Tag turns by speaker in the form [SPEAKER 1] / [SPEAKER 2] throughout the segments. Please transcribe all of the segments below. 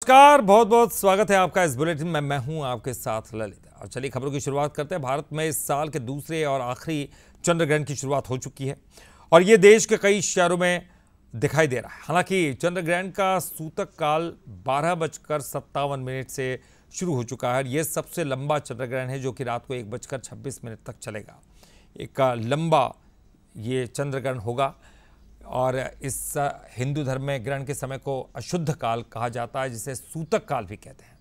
[SPEAKER 1] नमस्कार, बहुत बहुत स्वागत है आपका इस बुलेटिन में। मैं हूं आपके साथ ललित। और चलिए खबरों की शुरुआत करते हैं। भारत में इस साल के दूसरे और आखिरी चंद्र ग्रहण की शुरुआत हो चुकी है और ये देश के कई शहरों में दिखाई दे रहा है। हालांकि चंद्र ग्रहण का सूतक काल 12:57 से शुरू हो चुका है। ये सबसे लंबा चंद्र ग्रहण है जो कि रात को 1:26 तक चलेगा। एक लंबा ये चंद्र ग्रहण होगा और इस हिंदू धर्म में ग्रहण के समय को अशुद्ध काल कहा जाता है, जिसे सूतक काल भी कहते हैं।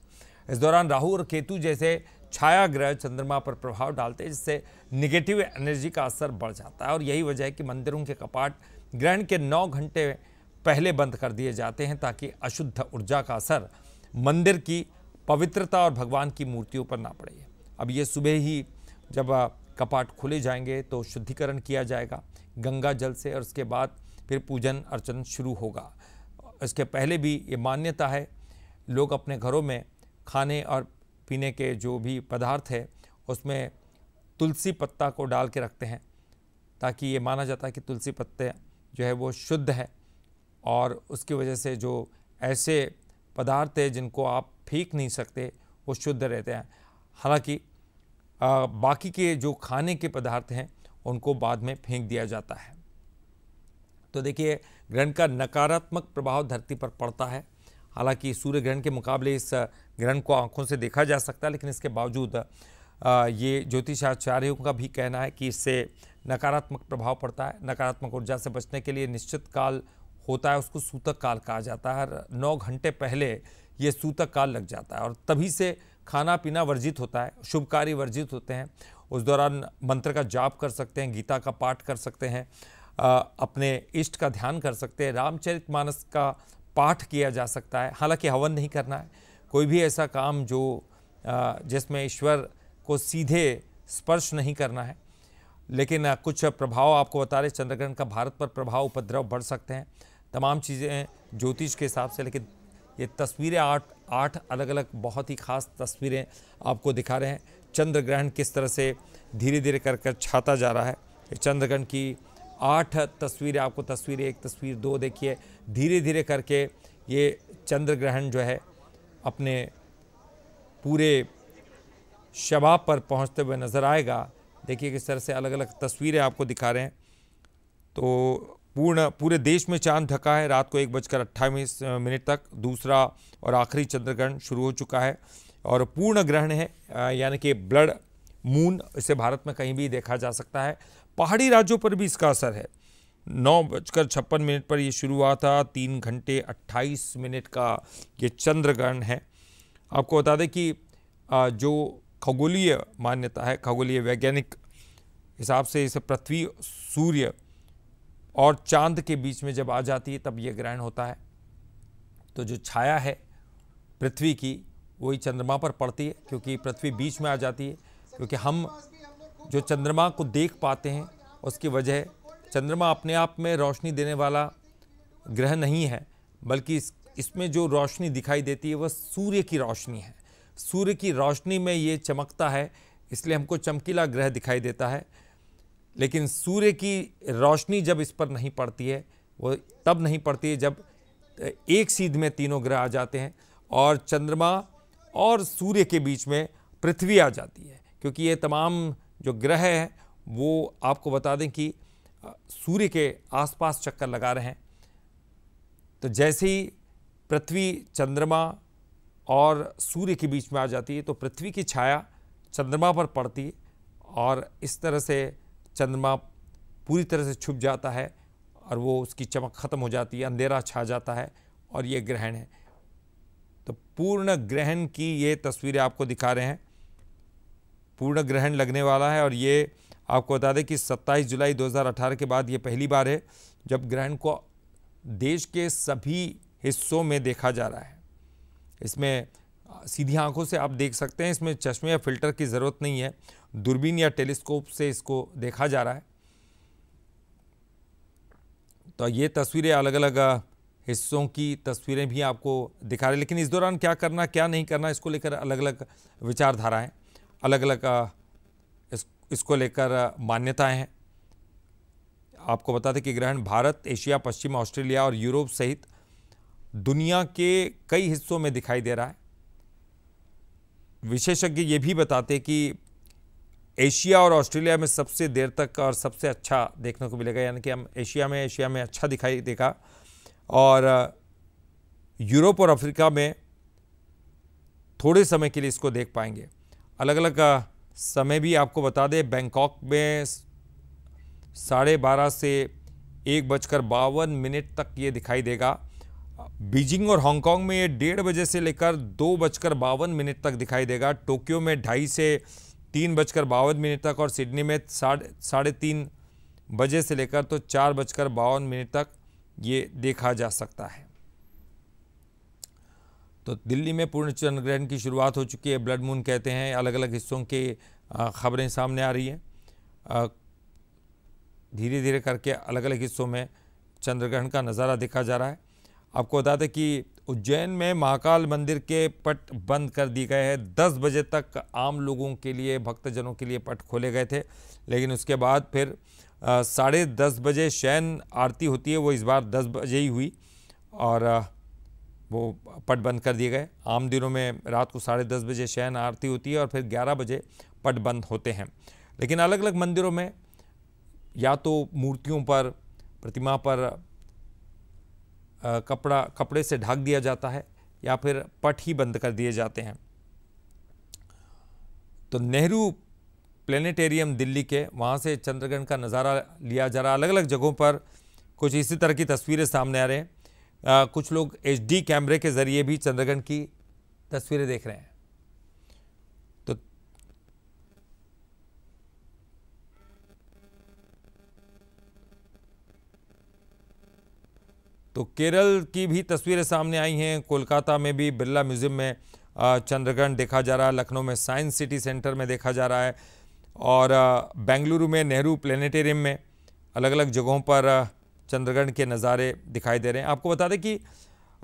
[SPEAKER 1] इस दौरान राहु और केतु जैसे छाया ग्रह चंद्रमा पर प्रभाव डालते हैं, जिससे निगेटिव एनर्जी का असर बढ़ जाता है। और यही वजह है कि मंदिरों के कपाट ग्रहण के 9 घंटे पहले बंद कर दिए जाते हैं, ताकि अशुद्ध ऊर्जा का असर मंदिर की पवित्रता और भगवान की मूर्तियों पर ना पड़े। अब ये सुबह ही जब कपाट खुले जाएंगे तो शुद्धिकरण किया जाएगा गंगा जल से, और उसके बाद फिर पूजन अर्चन शुरू होगा। इसके पहले भी ये मान्यता है, लोग अपने घरों में खाने और पीने के जो भी पदार्थ है उसमें तुलसी पत्ता को डाल के रखते हैं, ताकि ये माना जाता है कि तुलसी पत्ते जो है वो शुद्ध है और उसकी वजह से जो ऐसे पदार्थ है जिनको आप फेंक नहीं सकते वो शुद्ध रहते हैं। हालांकि बाकी के जो खाने के पदार्थ हैं उनको बाद में फेंक दिया जाता है। तो देखिए, ग्रहण का नकारात्मक प्रभाव धरती पर पड़ता है। हालांकि सूर्य ग्रहण के मुकाबले इस ग्रहण को आंखों से देखा जा सकता है, लेकिन इसके बावजूद ये ज्योतिषाचार्यों का भी कहना है कि इससे नकारात्मक प्रभाव पड़ता है। नकारात्मक ऊर्जा से बचने के लिए निश्चित काल होता है, उसको सूतक काल कहा जाता है। 9 घंटे पहले ये सूतक काल लग जाता है और तभी से खाना पीना वर्जित होता है, शुभ कार्य वर्जित होते हैं। उस दौरान मंत्र का जाप कर सकते हैं, गीता का पाठ कर सकते हैं, अपने इष्ट का ध्यान कर सकते हैं, रामचरितमानस का पाठ किया जा सकता है। हालांकि हवन नहीं करना है, कोई भी ऐसा काम जो जिसमें ईश्वर को सीधे स्पर्श नहीं करना है। लेकिन कुछ प्रभाव आपको बता रहे, चंद्रग्रहण का भारत पर प्रभाव उपद्रव बढ़ सकते हैं, तमाम चीज़ें ज्योतिष के हिसाब से। लेकिन ये तस्वीरें आठ अलग अलग बहुत ही खास तस्वीरें आपको दिखा रहे हैं। चंद्र ग्रहण किस तरह से धीरे धीरे कर छाता जा रहा है। चंद्रग्रहण की 8 तस्वीरें आपको, तस्वीर 1, तस्वीर 2 देखिए, धीरे धीरे करके ये चंद्र ग्रहण जो है अपने पूरे शबाब पर पहुंचते हुए नज़र आएगा। देखिए किस तरह से अलग अलग तस्वीरें आपको दिखा रहे हैं। तो पूरे देश में चांद ढका है। रात को 1:28 तक दूसरा और आखिरी चंद्र ग्रहण शुरू हो चुका है और पूर्ण ग्रहण है, यानी कि ब्लड मून, इसे भारत में कहीं भी देखा जा सकता है। पहाड़ी राज्यों पर भी इसका असर है। 9:56 पर ये शुरू हुआ था। 3 घंटे 28 मिनट का ये चंद्र ग्रहण है। आपको बता दें कि जो खगोलीय मान्यता है, खगोलीय वैज्ञानिक हिसाब से इसे पृथ्वी, सूर्य और चांद के बीच में जब आ जाती है तब ये ग्रहण होता है। तो जो छाया है पृथ्वी की वही चंद्रमा पर पड़ती है, क्योंकि पृथ्वी बीच में आ जाती है। क्योंकि हम जो चंद्रमा को देख पाते हैं उसकी वजह, चंद्रमा अपने आप में रोशनी देने वाला ग्रह नहीं है, बल्कि इसमें जो रोशनी दिखाई देती है वह सूर्य की रोशनी है। सूर्य की रोशनी में ये चमकता है, इसलिए हमको चमकीला ग्रह दिखाई देता है। लेकिन सूर्य की रोशनी जब इस पर नहीं पड़ती है, वो तब नहीं पड़ती है जब एक सीध में तीनों ग्रह आ जाते हैं और चंद्रमा और सूर्य के बीच में पृथ्वी आ जाती है। क्योंकि ये तमाम जो ग्रह हैं वो आपको बता दें कि सूर्य के आसपास चक्कर लगा रहे हैं। तो जैसे ही पृथ्वी, चंद्रमा और सूर्य के बीच में आ जाती है तो पृथ्वी की छाया चंद्रमा पर पड़ती है और इस तरह से चंद्रमा पूरी तरह से छुप जाता है और वो उसकी चमक ख़त्म हो जाती है, अंधेरा छा जाता है और ये ग्रहण है। तो पूर्ण ग्रहण की ये तस्वीरें आपको दिखा रहे हैं। पूर्ण ग्रहण लगने वाला है और ये आपको बता दें कि 27 जुलाई 2018 के बाद ये पहली बार है जब ग्रहण को देश के सभी हिस्सों में देखा जा रहा है। इसमें सीधी आंखों से आप देख सकते हैं, इसमें चश्मे या फिल्टर की ज़रूरत नहीं है, दूरबीन या टेलीस्कोप से इसको देखा जा रहा है। तो ये तस्वीरें अलग अलग हिस्सों की तस्वीरें भी आपको दिखा रहे। लेकिन इस दौरान क्या करना क्या नहीं करना, इसको लेकर अलग अलग विचारधाराएँ, अलग अलग इसको लेकर मान्यताएं हैं। आपको बता दें कि ग्रहण भारत, एशिया, पश्चिम ऑस्ट्रेलिया और यूरोप सहित दुनिया के कई हिस्सों में दिखाई दे रहा है। विशेषज्ञ ये भी बताते कि एशिया और ऑस्ट्रेलिया में सबसे देर तक और सबसे अच्छा देखने को मिलेगा, यानी कि हम एशिया में अच्छा दिखाई देगा, और यूरोप और अफ्रीका में थोड़े समय के लिए इसको देख पाएंगे। अलग अलग समय भी आपको बता दें, बैंकॉक में 12:30 से 1:52 तक ये दिखाई देगा। बीजिंग और हांगकांग में ये 1:30 बजे से लेकर 2:52 तक दिखाई देगा। टोक्यो में 2:30 से 3:52 तक, और सिडनी में 3:30 बजे से लेकर तो 4:52 तक ये देखा जा सकता है। तो दिल्ली में पूर्ण चंद्र ग्रहण की शुरुआत हो चुकी है, ब्लड मून कहते हैं। अलग अलग हिस्सों के खबरें सामने आ रही हैं। धीरे धीरे करके अलग अलग हिस्सों में चंद्र ग्रहण का नज़ारा देखा जा रहा है। आपको बता दें कि उज्जैन में महाकाल मंदिर के पट बंद कर दिए गए हैं। 10 बजे तक आम लोगों के लिए, भक्तजनों के लिए पट खोले गए थे, लेकिन उसके बाद फिर 10:30 बजे शयन आरती होती है, वो इस बार 10 बजे ही हुई और वो पट बंद कर दिए गए। आम दिनों में रात को 10:30 बजे शयन आरती होती है और फिर 11 बजे पट बंद होते हैं। लेकिन अलग अलग मंदिरों में या तो मूर्तियों पर, प्रतिमा पर कपड़े से ढक दिया जाता है या फिर पट ही बंद कर दिए जाते हैं। तो नेहरू प्लेनेटेरियम दिल्ली के वहाँ से चंद्रग्रहण का नज़ारा लिया जा रहा। अलग अलग जगहों पर कुछ इसी तरह की तस्वीरें सामने आ रहे हैं। कुछ लोग HD कैमरे के ज़रिए भी चंद्रग्रहण की तस्वीरें देख रहे हैं। तो केरल की भी तस्वीरें सामने आई हैं। कोलकाता में भी बिरला म्यूज़ियम में चंद्रग्रहण देखा जा रहा है। लखनऊ में साइंस सिटी सेंटर में देखा जा रहा है, और बेंगलुरु में नेहरू प्लेनेटेरियम में अलग अलग जगहों पर चंद्रग्रहण के नज़ारे दिखाई दे रहे हैं। आपको बता दें कि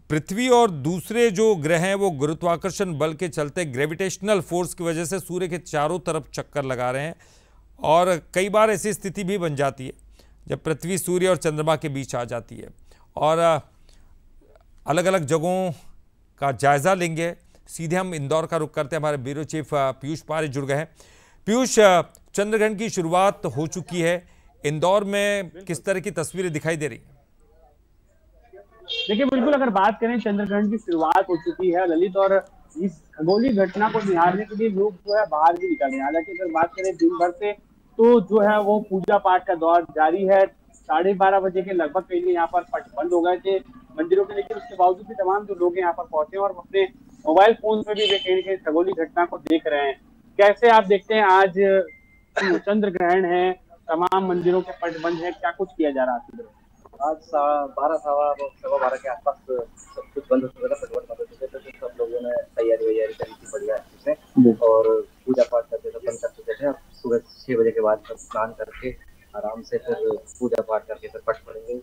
[SPEAKER 1] पृथ्वी और दूसरे जो ग्रह हैं वो गुरुत्वाकर्षण बल के चलते, ग्रेविटेशनल फोर्स की वजह से सूर्य के चारों तरफ चक्कर लगा रहे हैं, और कई बार ऐसी स्थिति भी बन जाती है जब पृथ्वी, सूर्य और चंद्रमा के बीच आ जाती है। और अलग अलग जगहों का जायज़ा लेंगे। सीधे हम इंदौर का रुख करते हैं। हमारे ब्यूरो चीफ पीयूष पारे जुड़ गए हैं। पीयूष, चंद्रग्रहण की शुरुआत हो चुकी है, इंदौर में किस तरह की तस्वीरें दिखाई दे रही हैं?
[SPEAKER 2] देखिए, बिल्कुल अगर बात करें, चंद्रग्रहण की शुरुआत हो चुकी है ललित, और इस खगोलीय घटना को निहारने के लिए लोग जो है बाहर भी निकल रहे हैं। हालांकि अगर बात करें दिन भर से, तो जो है वो पूजा पाठ का दौर जारी है। 12:30 बजे के लगभग कहीं यहाँ पर पट बंद हो गए थे मंदिरों के, लेकिन उसके बावजूद भी तमाम जो लोग यहाँ पर पहुंचे और अपने मोबाइल फोन में भी वे कहीं ना कहीं खगोलीय घटना को देख रहे हैं। कैसे आप देखते हैं, आज चंद्र ग्रहण है, तमाम मंदिरों के पट बंद है, क्या कुछ किया जा रहा है?
[SPEAKER 3] आज 12:15 के आसपास सब कुछ बंद हो गया, पटवन बंद हो चुके थे, तो सब लोगों ने तैयारी करी थी बढ़िया इसमें, और पूजा पाठ करके सब बंद कर चुके थे। अब सुबह 6 बजे के बाद सब स्नान करके आराम से फिर पूजा पाठ करके फिर पट पड़ेंगे।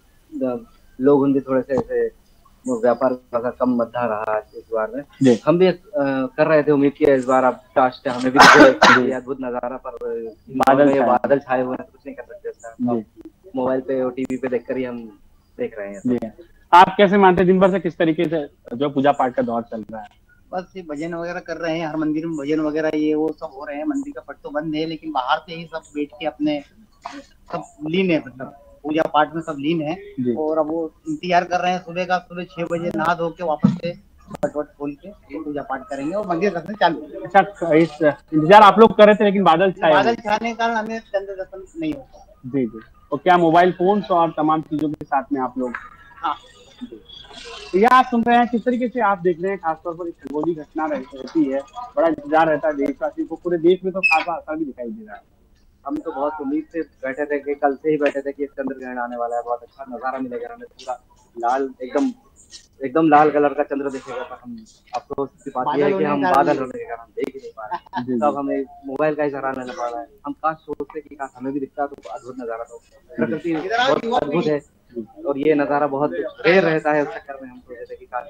[SPEAKER 3] लोग उनके थोड़े से ऐसे व्यापार का कम मद्दा रहा इस बार में। हम भी कर रहे थे, उम्मीद किया इस बार अब काश हमें भी अद्भुत नजारा, पर बादल छाए हुए हैं, कुछ नहीं कर सकते इसका। मोबाइल पे और टीवी पे देखकर ही हम देख रहे हैं।
[SPEAKER 2] आप कैसे मानते हैं, दिन भर से किस तरीके से जो पूजा पाठ का दौर चल रहा है?
[SPEAKER 3] बस ये भजन वगैरह कर रहे हैं, हर मंदिर में भजन वगैरह ये वो सब हो रहे हैं। मंदिर का पट तो बंद है, लेकिन बाहर से ही सब बैठ के अपने सब लीन है, मतलब पूजा पाठ में सब लीन है। और अब वो इंतजार कर रहे हैं सुबह 6 बजे नहा धो के वापस से पटवट खोल के पूजा पाठ करेंगे और मंदिर दर्शन चालू।
[SPEAKER 2] अच्छा, इस इंतजार आप लोग कर रहे थे, लेकिन बादल
[SPEAKER 3] छाने के कारण हमें चंद्र दर्शन नहीं होता।
[SPEAKER 2] जी जी। और क्या मोबाइल फोन और तमाम चीजों के साथ में आप लोग?
[SPEAKER 3] हाँ।
[SPEAKER 2] तो यह आप सुन रहे हैं, किस तरीके से आप देख रहे हैं, खासतौर पर खगोलीय घटना रहती है, बड़ा इंतजार रहता है देशवासी को, पूरे देश में तो खासा असर भी दिखाई दे रहा है।
[SPEAKER 3] हम तो बहुत उम्मीद से बैठे थे कि कल से ही बैठे थे कि चंद्र ग्रहण आने वाला है, बहुत अच्छा नजारा मिलेगा हमें, पूरा लाल एकदम लाल कलर का चंद्र दिखेगा। पर हम अफसोस की बात यह है कि हम बादल होने के कारण देख ही नहीं पा रहे। तब हमें मोबाइल का ही सहारा लेना पड़ रहा है। हम काश सोचते कि काश हमें भी दिखता तो अद्भुत नजारा। तो प्रकृति बहुत अद्भुत है और ये नजारा बहुत रेयर रहता है, उस चक्कर में हम सोचते थे कि काश।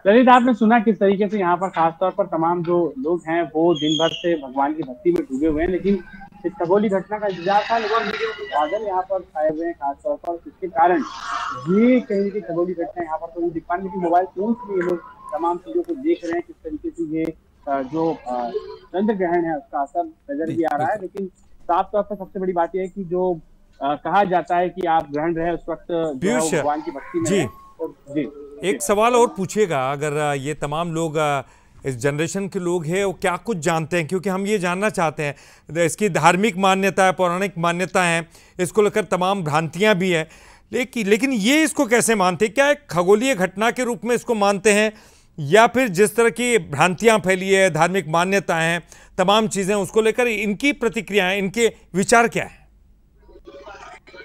[SPEAKER 2] ललित, आपने सुना किस तरीके से यहाँ पर खासतौर पर तमाम जो लोग हैं वो दिन भर से भगवान की भक्ति में डूबे हुए हैं, लेकिन इस खगोलीय घटना का इंतजार था, लेकिन बादल यहाँ पर छाए हुए हैं खासतौर पर, जिसके कारण ये कहीं की खगोलीय घटना यहाँ पर तो नहीं दिख पा रही, लेकिन मोबाइल फोन से ये लोग तमाम चीजों को देख रहे हैं, किस तरीके से ये जो चंद्र ग्रहण है उसका असर नजर भी आ रहा है। लेकिन साफ तौर पर सबसे बड़ी बात यह है कि जो कहा जाता है कि आप ग्रहण रहे उस वक्त जो है भगवान की भक्ति में
[SPEAKER 1] जी,
[SPEAKER 2] जी
[SPEAKER 1] एक सवाल और पूछिएगा, अगर ये तमाम लोग इस जनरेशन के लोग हैं वो क्या कुछ जानते हैं, क्योंकि हम ये जानना चाहते हैं। इसकी धार्मिक मान्यता है, पौराणिक मान्यता है, इसको लेकर तमाम भ्रांतियां भी हैं, लेकिन ये इसको कैसे मानते हैं? क्या एक खगोलीय घटना के रूप में इसको मानते हैं, या फिर जिस तरह की भ्रांतियां फैली है, धार्मिक मान्यताएं हैं, तमाम चीज़ें, उसको लेकर इनकी प्रतिक्रियाएं, इनके विचार क्या है?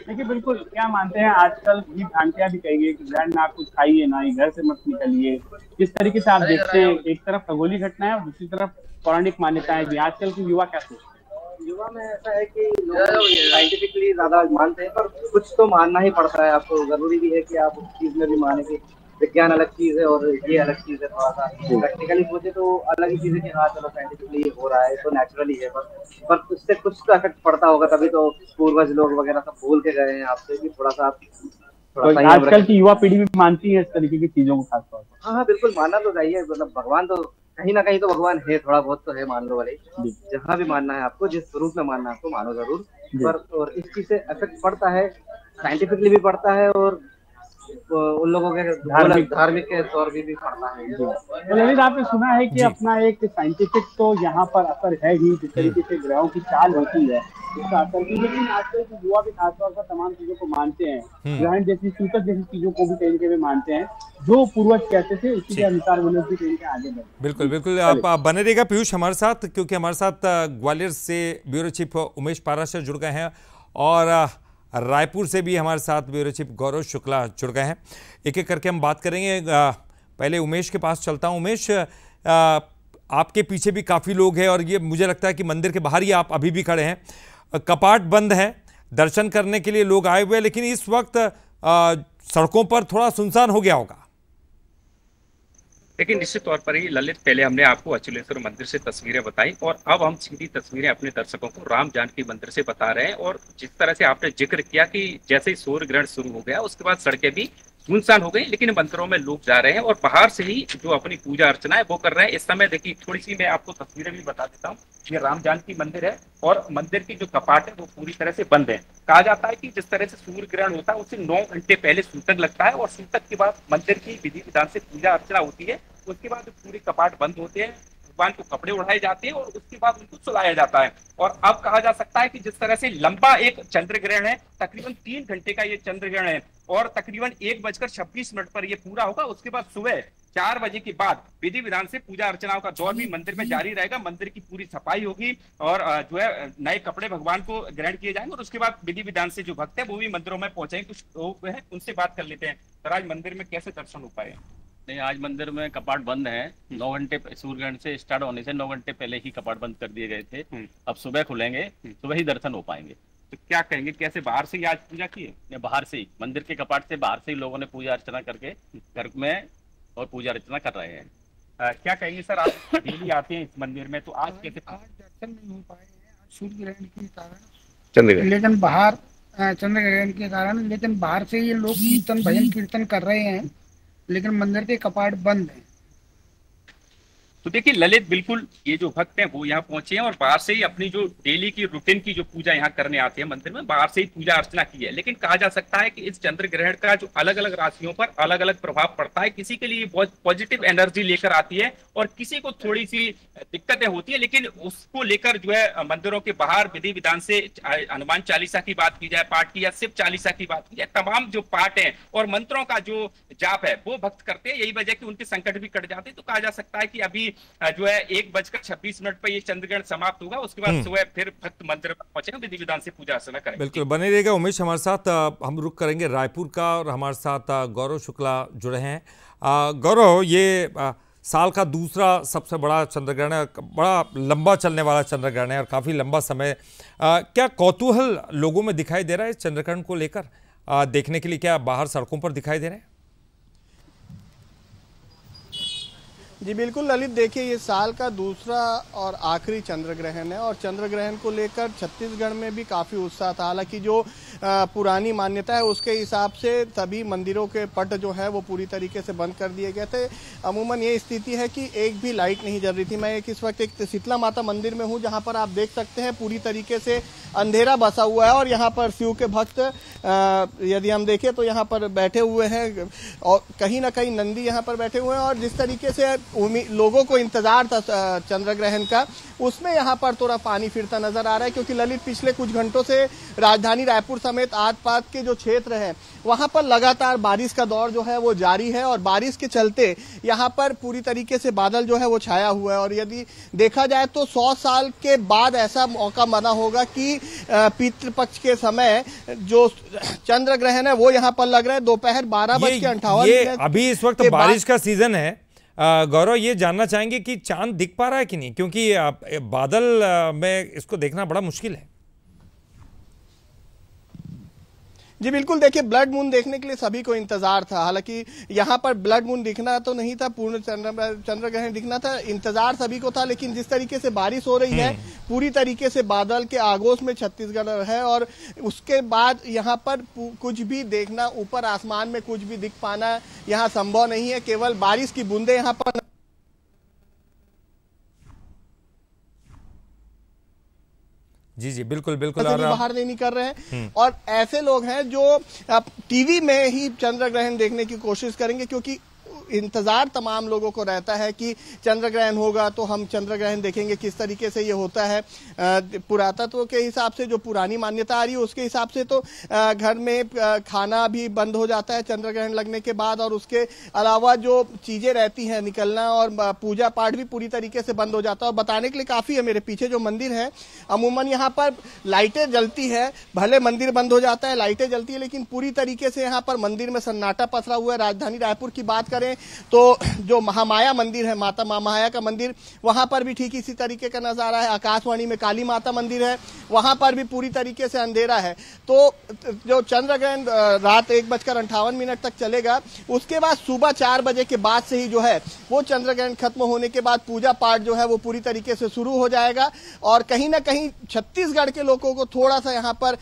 [SPEAKER 2] देखिए, बिल्कुल क्या मानते हैं, आजकल ये भ्रांतियां भी कही कि ग्रहण में आप कुछ खाइए ना, घर से मत निकलिए। जिस तरीके से आप देखते हैं, एक तरफ खगोलीय घटना है और दूसरी तरफ पौराणिक मान्यताएं भी। आजकल के युवा क्या सोचते हैं?
[SPEAKER 3] युवा में ऐसा है कि लोग साइंटिफिकली ज्यादा मानते हैं, पर कुछ तो मानना ही पड़ता है आपको। जरूरी भी है कि आप उस चीज में भी माने कि विज्ञान अलग चीज है और ये अलग चीज है। थोड़ा सा प्रैक्टिकली सोचे तो अलग ही चीज है कि हाँ चलो साइंटिफिकली हो रहा है तो नेचुरली है, पर उससे कुछ तो इफेक्ट पड़ता होगा, तभी तो पूर्वज लोग वगैरह सब भूल के गए हैं आपसे कि थोड़ा सा
[SPEAKER 2] आजकल की युवा पीढ़ी भी मानती है इस तरीके की चीजों को खासतौर पर।
[SPEAKER 3] हाँ बिल्कुल, मानना तो चाहिए। मतलब भगवान तो कहीं ना कहीं तो भगवान है, थोड़ा बहुत तो है, मान लो वाले। जहाँ भी मानना है आपको, जिस रूप में मानना है आपको, मानो जरूर। पर और इस चीज से इफेक्ट पड़ता है, साइंटिफिकली भी पड़ता है और उन लोगों के धार्मिक के तौर भी पड़ता है।
[SPEAKER 2] तो ललित, आपने सुना है कि अपना एक साइंटिफिक तो यहाँ पर असर है ही, जिस तरीके से ग्रहों की चाल होती है उसका असर भी, लेकिन आजकल के युवा भी खासतौर पर तमाम चीजों को मानते हैं, ग्रहण जैसी सूचक जैसी चीजों को भी कहीं कहीं मानते हैं, जो पूर्वज कहते थे उसी के अनुसार मनुष्य भी कहीं आगे बढ़े।
[SPEAKER 1] बिल्कुल बिल्कुल, आप बने रहिएगा पीयूष हमारे साथ, क्योंकि हमारे साथ ग्वालियर से ब्यूरो चीफ उमेश पाराशर जुड़ गए हैं और रायपुर से भी हमारे साथ ब्यूरो चीफ गौरव शुक्ला जुड़ गए हैं। एक एक करके हम बात करेंगे। पहले उमेश के पास चलता हूं। उमेश, आपके पीछे भी काफ़ी लोग हैं और ये मुझे लगता है कि मंदिर के बाहर ही आप अभी भी खड़े हैं। कपाट बंद है, दर्शन करने के लिए लोग आए हुए हैं, लेकिन इस वक्त सड़कों पर थोड़ा सुनसान हो गया होगा।
[SPEAKER 4] लेकिन निश्चित तौर पर ही ललित, पहले हमने आपको अचलेश्वर मंदिर से तस्वीरें बताई और अब हम सीधी तस्वीरें अपने दर्शकों को राम जानकी मंदिर से बता रहे हैं। और जिस तरह से आपने जिक्र किया कि जैसे ही सूर्य ग्रहण शुरू हो गया उसके बाद सड़कें भी सुनसान हो गई, लेकिन मंदिरों में लोग जा रहे हैं और बाहर से ही जो अपनी पूजा अर्चना है वो कर रहे हैं। इस समय देखिए, थोड़ी सी मैं आपको तस्वीरें भी बता देता हूँ। ये राम जानकी मंदिर है और मंदिर की जो कपाट है वो पूरी तरह से बंद है। कहा जाता है कि जिस तरह से सूर्य ग्रहण होता है उससे 9 घंटे पहले सूतक लगता है और सूतक के बाद मंदिर की विधि विधान से पूजा अर्चना होती है। उसके बाद पूरे कपाट बंद होते हैं, भगवान को कपड़े उड़ाए जाते हैं और उसके बाद उनको सुलाया जाता है। और अब कहा जा सकता है कि जिस तरह से लंबा एक चंद्र ग्रहण है, तकरीबन 3 घंटे का ये चंद्र ग्रहण है और तकरीबन 1:26 पर ये पूरा होगा। उसके बाद सुबह 4 बजे के बाद विधि विधान से पूजा अर्चनाओं का दौर भी मंदिर में जारी रहेगा। मंदिर की पूरी सफाई होगी और जो है नए कपड़े भगवान को ग्रहण किए जाएंगे और उसके बाद विधि विधान से जो भक्त है वो भी मंदिरों में पहुंचेंगे। कुछ लोग हैं उनसे बात कर लेते हैं। सर, आज मंदिर में कैसे दर्शन हो पाए?
[SPEAKER 5] नहीं, आज मंदिर में कपाट बंद है। 9 घंटे सूर्य ग्रहण से स्टार्ट होने से 9 घंटे पहले ही कपाट बंद कर दिए गए थे। अब सुबह खुलेंगे, सुबह ही दर्शन हो पाएंगे।
[SPEAKER 4] तो क्या कहेंगे, कैसे बाहर से ही आज पूजा की है?
[SPEAKER 5] बाहर से ही, मंदिर के कपाट से बाहर से ही लोगों ने पूजा अर्चना करके घर में और पूजा अर्चना कर रहे हैं।
[SPEAKER 4] क्या कहेंगे सर, आप डेली आते हैं इस मंदिर में, तो आज कैसे?
[SPEAKER 6] आज दर्शन नहीं हो पाए हैं सूर्य ग्रहण के कारण, लेकिन बाहर चंद्र ग्रहण के कारण, लेकिन बाहर से ये लोग कीर्तन भजन कीर्तन कर रहे हैं, लेकिन मंदिर के कपाट बंद हैं।
[SPEAKER 4] तो देखिए ललित, बिल्कुल ये जो भक्त हैं वो यहाँ पहुंचे हैं और बाहर से ही अपनी जो डेली की रूटीन की जो पूजा यहाँ करने आते हैं मंदिर में, बाहर से ही पूजा अर्चना की है। लेकिन कहा जा सकता है कि इस चंद्र ग्रहण का जो अलग अलग राशियों पर अलग अलग प्रभाव पड़ता है। किसी के लिए बहुत पॉजिटिव एनर्जी लेकर आती है और किसी को थोड़ी सी दिक्कतें होती है, लेकिन उसको लेकर जो है मंदिरों के बाहर विधि विधान से हनुमान चालीसा की बात की जाए, पाठ की, या शिव चालीसा की बात की जाए, तमाम जो पाठ है और मंत्रों का जो जाप है वो भक्त करते हैं। यही वजह कि उनके संकट भी कट जाते हैं। तो कहा जा सकता है कि अभी जो है 1:26 पर ये चंद्रग्रहण समाप्त होगा, उसके बाद सुबह फिर भक्त मंदिर में पहुंचेंगे, विधि विधान से पूजा अर्चना करेंगे।
[SPEAKER 1] बिल्कुल बने रहेगा उमेश हमारे साथ। हम रुक करेंगे रायपुर का और हमारे साथ गौरव शुक्ला जुड़े हैं। गौरव, ये साल का दूसरा सबसे बड़ा चंद्रग्रहण है, बड़ा लंबा चलने वाला चंद्रग्रहण है और काफ़ी लंबा समय। क्या कौतूहल लोगों में दिखाई दे रहा है इस चंद्रग्रहण को लेकर? देखने के लिए क्या बाहर सड़कों पर दिखाई दे रहे हैं?
[SPEAKER 7] जी बिल्कुल ललित, देखिए ये साल का दूसरा और आखिरी चंद्र ग्रहण है और चंद्र ग्रहण को लेकर छत्तीसगढ़ में भी काफ़ी उत्साह था। हालांकि जो पुरानी मान्यता है उसके हिसाब से सभी मंदिरों के पट जो है वो पूरी तरीके से बंद कर दिए गए थे। अमूमन ये स्थिति है कि एक भी लाइट नहीं जल रही थी। मैं इस वक्त एक शीतला माता मंदिर में हूँ जहाँ पर आप देख सकते हैं पूरी तरीके से अंधेरा बसा हुआ है और यहाँ पर शिव के भक्त यदि हम देखें तो यहाँ पर बैठे हुए हैं और कहीं ना कहीं नंदी यहाँ पर बैठे हुए हैं और जिस तरीके से लोगों को इंतजार था चंद्र ग्रहण का, उसमें यहाँ पर थोड़ा पानी फिरता नजर आ रहा है। क्योंकि ललित पिछले कुछ घंटों से राजधानी रायपुर समेत आसपास के जो क्षेत्र है वहां पर लगातार बारिश का दौर जो है वो जारी है और बारिश के चलते यहाँ पर पूरी तरीके से बादल जो है वो छाया हुआ है। और यदि देखा जाए तो 100 साल के बाद ऐसा मौका बना होगा कि पितृपक्ष के समय जो चंद्र ग्रहण है वो यहाँ पर लग रहा है दोपहर 12:58।
[SPEAKER 1] अभी इस वक्त बारिश का सीजन है। गौरव, ये जानना चाहेंगे कि चांद दिख पा रहा है कि नहीं, क्योंकि बादल में इसको देखना बड़ा मुश्किल है।
[SPEAKER 7] जी बिल्कुल, देखिए ब्लड मून देखने के लिए सभी को इंतजार था। हालांकि यहाँ पर ब्लड मून दिखना तो नहीं था, पूर्ण चंद्र ग्रहण दिखना था, इंतजार सभी को था। लेकिन जिस तरीके से बारिश हो रही है पूरी तरीके से बादल के आगोश में छत्तीसगढ़ है और उसके बाद यहाँ पर कुछ भी देखना, ऊपर आसमान में कुछ भी दिख पाना यहाँ संभव नहीं है। केवल बारिश की बूंदे यहाँ पर
[SPEAKER 1] जी बिल्कुल बिल्कुल
[SPEAKER 7] बाहर नहीं कर रहे हैं और ऐसे लोग हैं जो टीवी में ही चंद्र ग्रहण देखने की कोशिश करेंगे क्योंकि इंतजार तमाम लोगों को रहता है कि चंद्र ग्रहण होगा तो हम चंद्र ग्रहण देखेंगे। किस तरीके से ये होता है पुरातत्व के हिसाब से, जो पुरानी मान्यता आ रही है उसके हिसाब से तो घर में खाना भी बंद हो जाता है चंद्र ग्रहण लगने के बाद और उसके अलावा जो चीजें रहती हैं निकलना और पूजा पाठ भी पूरी तरीके से बंद हो जाता है। और बताने के लिए काफी है, मेरे पीछे जो मंदिर है अमूमन यहाँ पर लाइटें जलती है, भले मंदिर बंद हो जाता है लाइटें जलती है लेकिन पूरी तरीके से यहाँ पर मंदिर में सन्नाटा पसरा हुआ है। राजधानी रायपुर की बात करें तो जो महामाया मंदिर है, माता महामाया का मंदिर, वहां पर भी ठीक इसी तरीके का नजारा है। आकाशवाणी में काली माता मंदिर है, वहां पर भी पूरी तरीके से अंधेरा है। तो जो चंद्र ग्रहण रात 1:58 तक चलेगा, उसके बाद सुबह 4 बजे के बाद से ही जो है वो चंद्र ग्रहण खत्म होने के बाद पूजा पाठ जो है वो पूरी तरीके से शुरू हो जाएगा। और कहीं ना कहीं छत्तीसगढ़ के लोगों को थोड़ा सा यहाँ पर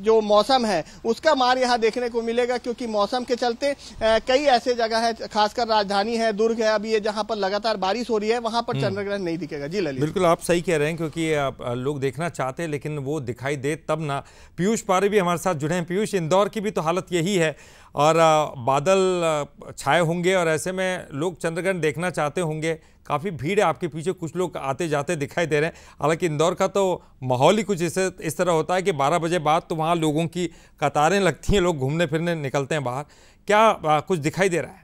[SPEAKER 7] जो मौसम है उसका मार यहाँ देखने को मिलेगा क्योंकि मौसम के चलते कई ऐसे जगह है, खासकर राजधानी है, दुर्ग है, अभी ये जहां पर लगातार बारिश हो रही है वहां पर चंद्र ग्रहण नहीं दिखेगा। जी ललित,
[SPEAKER 1] बिल्कुल आप सही कह रहे हैं क्योंकि लोग देखना चाहते हैं लेकिन वो दिखाई दे तब ना। पीयूष पारे भी हमारे साथ जुड़े हैं। पीयूष, इंदौर की भी तो हालत यही है और बादल छाए होंगे और ऐसे में लोग चंद्र ग्रहण देखना चाहते होंगे। काफ़ी भीड़ है आपके पीछे, कुछ लोग आते जाते दिखाई दे रहे हैं। हालांकि इंदौर का तो माहौल ही कुछ इस तरह होता है कि 12 बजे बाद तो वहाँ लोगों की कतारें लगती हैं, लोग घूमने फिरने निकलते हैं बाहर। क्या कुछ दिखाई दे रहा है?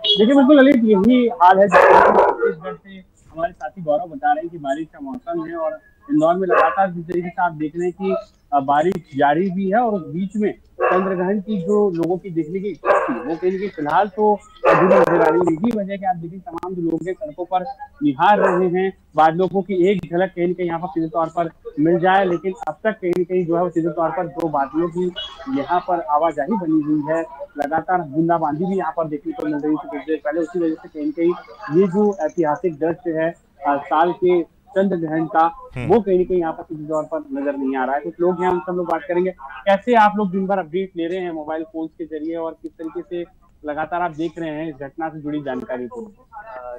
[SPEAKER 2] देखिए बिल्कुल ललित, यही हाल है छत्तीसगढ़ से हमारे साथी गौरव बता रहे हैं कि बारिश का मौसम है और इंदौर में लगातार जिस तरीके से आप देख रहे हैं कि बारिश जारी भी है और बीच में चंद्र ग्रहण की जो लोगों की देखने की इच्छा थी वो कहीं ना फिलहाल तो अधूरी नजर आ रही है। यही वजह कि आप देखिए तमाम जो लोग हैं सड़कों पर निहार रहे हैं बादलों को कि एक झलक कहीं ना कहीं यहाँ पर सीधे तौर पर मिल जाए, लेकिन अब तक कहीं ना कहीं जो है वो सीधे तौर पर दो बादलों की यहाँ पर आवाजाही बनी हुई है। लगातार बूंदाबांदी भी यहाँ पर देखने को मिल रही थी कुछ देर पहले, उसी वजह से कहीं ना कहीं ये जो ऐतिहासिक दृश्य है साल के चंद्र ग्रहण का वो कहीं ना कहीं यहाँ पर किसी तौर पर नजर नहीं आ रहा है। कुछ लोग हैं, हम सब लोग बात करेंगे। कैसे आप लोग दिन भर अपडेट ले रहे हैं मोबाइल फोन के जरिए और किस तरीके से लगातार आप देख रहे हैं इस घटना से जुड़ी जानकारी को?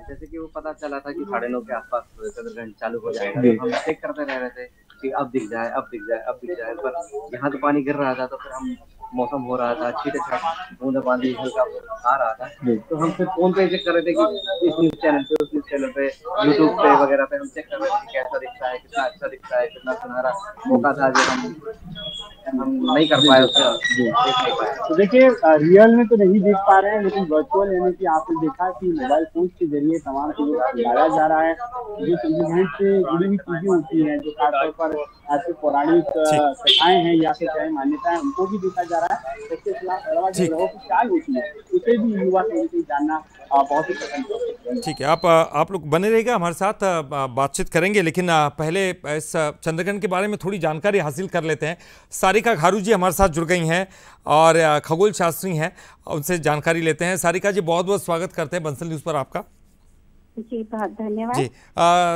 [SPEAKER 3] जैसे कि वो पता चला था कि 9:30 के आसपास चंद्र ग्रहण चालू हो जाएगा, तो हम चेक करते रह रहे थे कि अब दिख जाए अब दिख जाए अब दिख जाए, पर यहाँ तो पानी गिर रहा था तो फिर हम मौसम हो रहा था, छींटे छाट बूंदाबांदी हल्का आ रहा था, तो हम फिर फोन पे चेक कर रहे थे कि इस न्यूज चैनल पे उस न्यूज चैनल पे यूट्यूब पे वगैरह पे हम चेक कर रहे थे कि कैसा दिखता है, कितना अच्छा दिखता है, कितना सुनहरा मौका था जो हम नहीं कर पाए, देख नहीं पाए।
[SPEAKER 2] तो देखिए रियल में तो नहीं देख पा रहे हैं लेकिन वर्चुअल यानी कि आपने देखा कि मोबाइल फोन के जरिए तमाम चीजों को दिखाया जा रहा है। जो चंद्र ग्रहण से जुड़ी हुई चीजें होती हैं जो खासतौर पर ऐसे पौराणिक कथाएं हैं या फिर चाहे मान्यताएं उनको भी देखा जा रहा है। इसके अलावा जो ग्रहों की चाल होती है उसे भी युवा कहीं जानना बहुत ही पसंद।
[SPEAKER 1] ठीक है, आप लोग बने रहिएगा हमारे साथ, बातचीत करेंगे, लेकिन पहले इस चंद्रग्रहण के बारे में थोड़ी जानकारी हासिल कर लेते हैं। सारिका घारू जी हमारे साथ जुड़ गई हैं और खगोल शास्त्री हैं, उनसे जानकारी लेते हैं। सारिका जी, बहुत बहुत स्वागत करते हैं बंसल न्यूज़ पर आपका।
[SPEAKER 8] जी बहुत धन्यवाद
[SPEAKER 1] जी।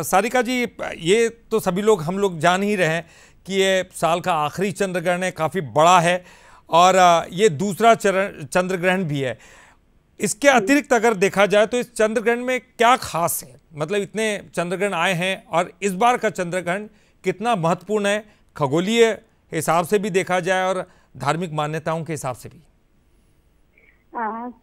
[SPEAKER 1] सारिका जी, ये तो सभी लोग हम लोग जान ही रहे हैं कि ये साल का आखिरी चंद्रग्रहण है, काफ़ी बड़ा है और ये दूसरा चंद्रग्रहण भी है। इसके अतिरिक्त अगर देखा जाए तो इस चंद्रग्रहण में क्या खास है? मतलब इतने चंद्रग्रहण आए हैं और इस बार का चंद्रग्रहण कितना महत्वपूर्ण है, खगोलीय हिसाब से भी देखा जाए और धार्मिक मान्यताओं के हिसाब से भी?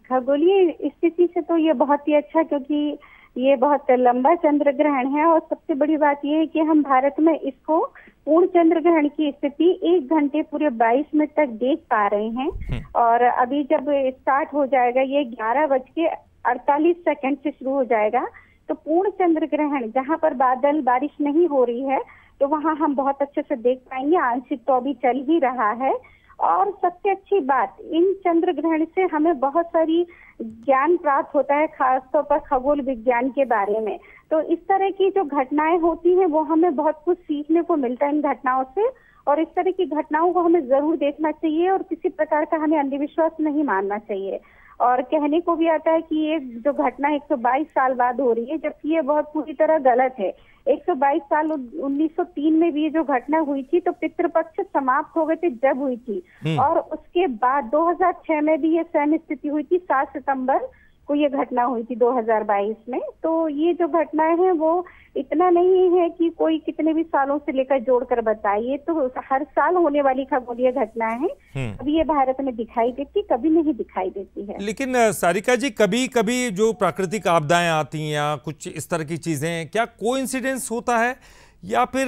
[SPEAKER 8] खगोलीय स्थिति से तो ये बहुत ही अच्छा, क्योंकि ये बहुत लंबा चंद्रग्रहण है और सबसे बड़ी बात ये है कि हम भारत में इसको पूर्ण चंद्रग्रहण की स्थिति 1 घंटे पूरे 22 मिनट तक देख पा रहे हैं। और अभी जब स्टार्ट हो जाएगा, ये 11:48 से शुरू हो जाएगा, तो पूर्ण चंद्रग्रहण जहां पर बादल बारिश नहीं हो रही है तो वहां हम बहुत अच्छे से देख पाएंगे। आंशिक तो अभी चल ही रहा है। और सबसे अच्छी बात, इन चंद्रग्रहण से हमें बहुत सारी ज्ञान प्राप्त होता है, खासतौर पर खगोल विज्ञान के बारे में। तो इस तरह की जो घटनाएं होती हैं वो हमें बहुत कुछ सीखने को मिलता है इन घटनाओं से, और इस तरह की घटनाओं को हमें जरूर देखना चाहिए और किसी प्रकार का हमें अंधविश्वास नहीं मानना चाहिए। और कहने को भी आता है कि ये जो घटना 122 साल बाद हो रही है, जबकि ये बहुत पूरी तरह गलत है। 122 साल 1903 में भी ये जो घटना हुई थी तो पितृपक्ष समाप्त हो गए थे जब हुई थी, और उसके बाद 2006 में भी ये सैन्य स्थिति हुई थी। 7 सितंबर को ये घटना हुई थी 2022 में। तो ये जो घटनाएं हैं वो इतना नहीं है कि कोई कितने भी सालों से लेकर जोड़कर बताए, ये तो हर साल होने वाली खगोलीय घटनाएं हैं। कभी ये भारत में दिखाई देती, कभी नहीं दिखाई देती है।
[SPEAKER 1] लेकिन सारिका जी, कभी कभी जो प्राकृतिक आपदाएं आती हैं या कुछ इस तरह की चीजें, क्या कोइंसिडेंस होता है या फिर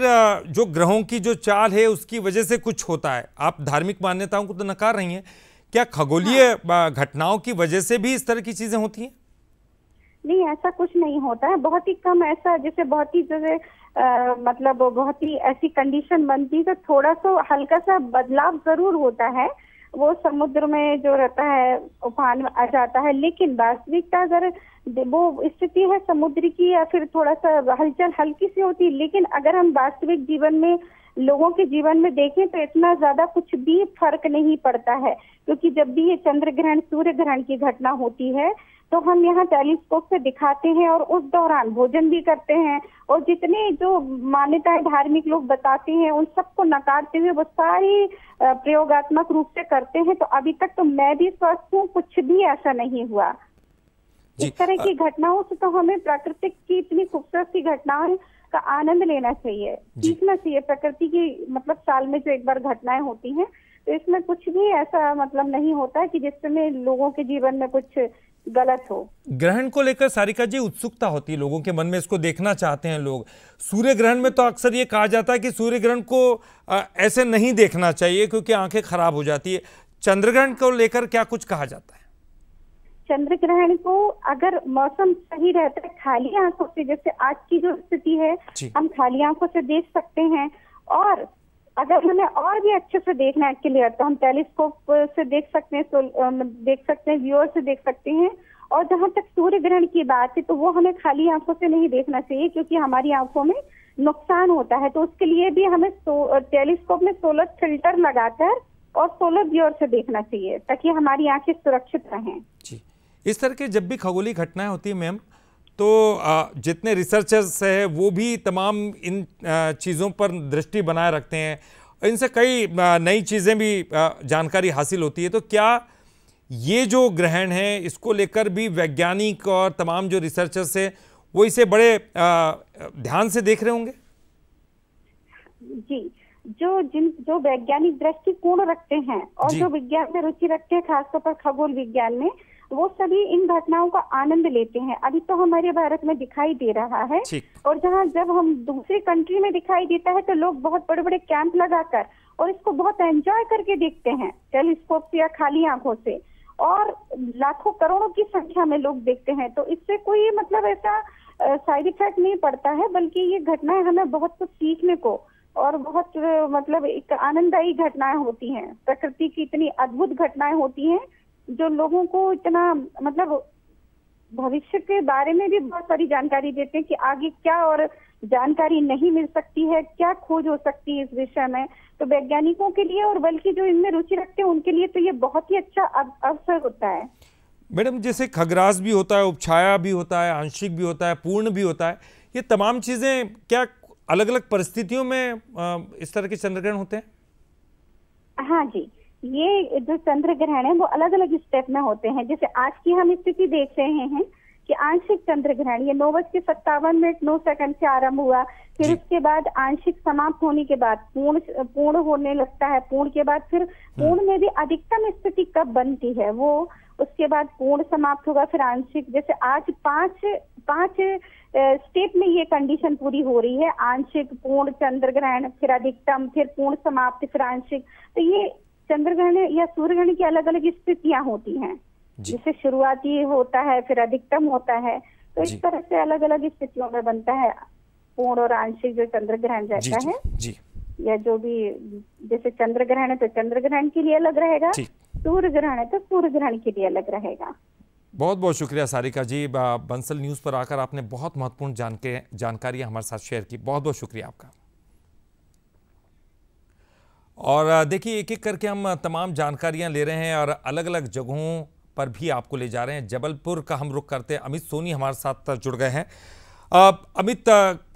[SPEAKER 1] जो ग्रहों की जो चाल है उसकी वजह से कुछ होता है? आप धार्मिक मान्यताओं को तो नकार रही हैं, क्या खगोलीय घटनाओं की वजह से भी इस तरह की चीजें होती हैं?
[SPEAKER 8] नहीं, ऐसा कुछ नहीं होता है। बहुत ही कम ऐसा, जैसे बहुत ही जैसे मतलब बहुत ही ऐसी कंडीशन बनती है तो थोड़ा सा हल्का सा बदलाव जरूर होता है। वो समुद्र में जो रहता है उफान आ जाता है, लेकिन वास्तविकता अगर वो स्थिति है समुद्र की या फिर थोड़ा सा हलचल हल्की सी होती है, लेकिन अगर हम वास्तविक जीवन में लोगों के जीवन में देखें तो इतना ज्यादा कुछ भी फर्क नहीं पड़ता है। क्योंकि जब भी ये चंद्र ग्रहण सूर्य ग्रहण की घटना होती है तो हम यहाँ टेलीस्कोप से दिखाते हैं और उस दौरान भोजन भी करते हैं, और जितने जो मान्यताएं धार्मिक लोग बताते हैं उन सबको नकारते हुए वो सारी प्रयोगात्मक रूप से करते हैं। तो अभी तक तो मैं भी स्वस्थ हूँ, कुछ भी ऐसा नहीं हुआ। इस तरह की घटनाओं से तो हमें प्राकृतिक की इतनी खूबसूरत सी घटनाओं का आनंद लेना चाहिए, सीखना चाहिए। प्रकृति की मतलब साल में जो एक बार घटनाएं होती हैं तो इसमें कुछ भी ऐसा मतलब नहीं होता है कि जिसमें लोगों के जीवन में कुछ गलत हो।
[SPEAKER 1] ग्रहण को लेकर सारिका जी उत्सुकता होती है लोगों के मन में, इसको देखना चाहते हैं लोग। सूर्य ग्रहण में तो अक्सर ये कहा जाता है कि सूर्य ग्रहण को ऐसे नहीं देखना चाहिए क्योंकि आंखें खराब हो जाती है। चंद्रग्रहण को लेकर क्या कुछ कहा जाता है?
[SPEAKER 8] चंद्र ग्रहण को अगर मौसम सही रहता है, खाली आंखों से, जैसे आज की जो स्थिति है हम खाली आंखों से देख सकते हैं। और अगर हमें और भी अच्छे से देखना है क्लियर तो हम टेलीस्कोप से देख सकते हैं, व्यूअर से देख सकते हैं। और जहां तक सूर्य ग्रहण की बात है तो वो हमें खाली आंखों से नहीं देखना चाहिए क्योंकि हमारी आंखों में नुकसान होता है। तो उसके लिए भी हमें टेलीस्कोप में सोलर फिल्टर लगाकर और सोलर व्यूअर से देखना चाहिए ताकि हमारी आंखें सुरक्षित रहें। जी,
[SPEAKER 1] इस तरह के जब भी खगोलीय घटनाएं होती है मैम, तो जितने रिसर्चर्स हैं वो भी तमाम इन चीज़ों पर दृष्टि बनाए रखते हैं, इनसे कई नई चीज़ें भी जानकारी हासिल होती है। तो क्या ये जो ग्रहण है इसको लेकर भी वैज्ञानिक और तमाम जो रिसर्चर्स हैं वो इसे बड़े ध्यान से देख रहे होंगे?
[SPEAKER 8] जी, जो वैज्ञानिक दृष्टिकोण रखते हैं और जो विज्ञान में रुचि रखते हैं, खासतौर पर खगोल विज्ञान में, वो सभी इन घटनाओं का आनंद लेते हैं। अभी तो हमारे भारत में दिखाई दे रहा है, और जब हम दूसरी कंट्री में दिखाई देता है तो लोग बहुत बड़े बड़े कैंप लगाकर और इसको बहुत एंजॉय करके देखते हैं टेलीस्कोप से या खाली आंखों से, और लाखों करोड़ों की संख्या में लोग देखते हैं। तो इससे कोई मतलब ऐसा साइड इफेक्ट नहीं पड़ता है, बल्कि ये घटनाएं हमें बहुत कुछ सीखने को और बहुत मतलब एक आनंददायी घटनाएं होती हैं। प्रकृति की इतनी अद्भुत घटनाएं होती हैं जो लोगों को इतना मतलब भविष्य के बारे में भी बहुत सारी जानकारी देते हैं कि आगे क्या और जानकारी नहीं मिल सकती है, क्या खोज हो सकती है इस विषय में। तो वैज्ञानिकों के लिए और बल्कि जो इनमें रुचि रखते हैं उनके लिए तो ये बहुत ही अच्छा अवसर होता है।
[SPEAKER 1] मैडम, जैसे खग्रास भी होता है, उपछाया भी होता है, आंशिक भी होता है, पूर्ण भी होता है, ये तमाम चीजें क्या अलग अलग परिस्थितियों में इस तरह के चंद्रग्रहण होते हैं?
[SPEAKER 8] हाँ जी, ये जो चंद्र ग्रहण है वो अलग अलग स्टेप में होते हैं। जैसे आज की हम स्थिति देख रहे हैं कि आंशिक चंद्र ग्रहण ये 9:57 से आरंभ हुआ, फिर उसके बाद आंशिक समाप्त होने के बाद पूर्ण होने लगता है, पूर्ण के बाद फिर पूर्ण में भी अधिकतम स्थिति कब बनती है वो, उसके बाद पूर्ण समाप्त होगा, फिर आंशिक। जैसे आज पांच स्टेप में ये कंडीशन पूरी हो रही है, आंशिक, पूर्ण चंद्र ग्रहण, फिर अधिकतम, फिर पूर्ण समाप्त, फिर आंशिक। तो ये चंद्र ग्रहण या सूर्य ग्रहण की अलग अलग स्थितियां होती हैं, जिससे शुरुआती होता है, फिर अधिकतम होता है। तो इस तरह से अलग अलग स्थितियों में बनता है पूर्ण और आंशिक जो चंद्र ग्रहण रहता है।
[SPEAKER 1] जी।
[SPEAKER 8] या जो भी, जैसे चंद्र ग्रहण है तो चंद्र ग्रहण के लिए अलग रहेगा, सूर्य ग्रहण है तो सूर्य ग्रहण के लिए अलग रहेगा।
[SPEAKER 1] बहुत बहुत शुक्रिया सारिका जी, बंसल न्यूज़ पर आकर आपने बहुत महत्वपूर्ण जानकारियां हमारे साथ शेयर की। बहुत बहुत शुक्रिया आपका। और देखिए, एक एक करके हम तमाम जानकारियां ले रहे हैं और अलग अलग जगहों पर भी आपको ले जा रहे हैं। जबलपुर का हम रुख करते हैं, अमित सोनी हमारे साथ जुड़ गए हैं। अमित,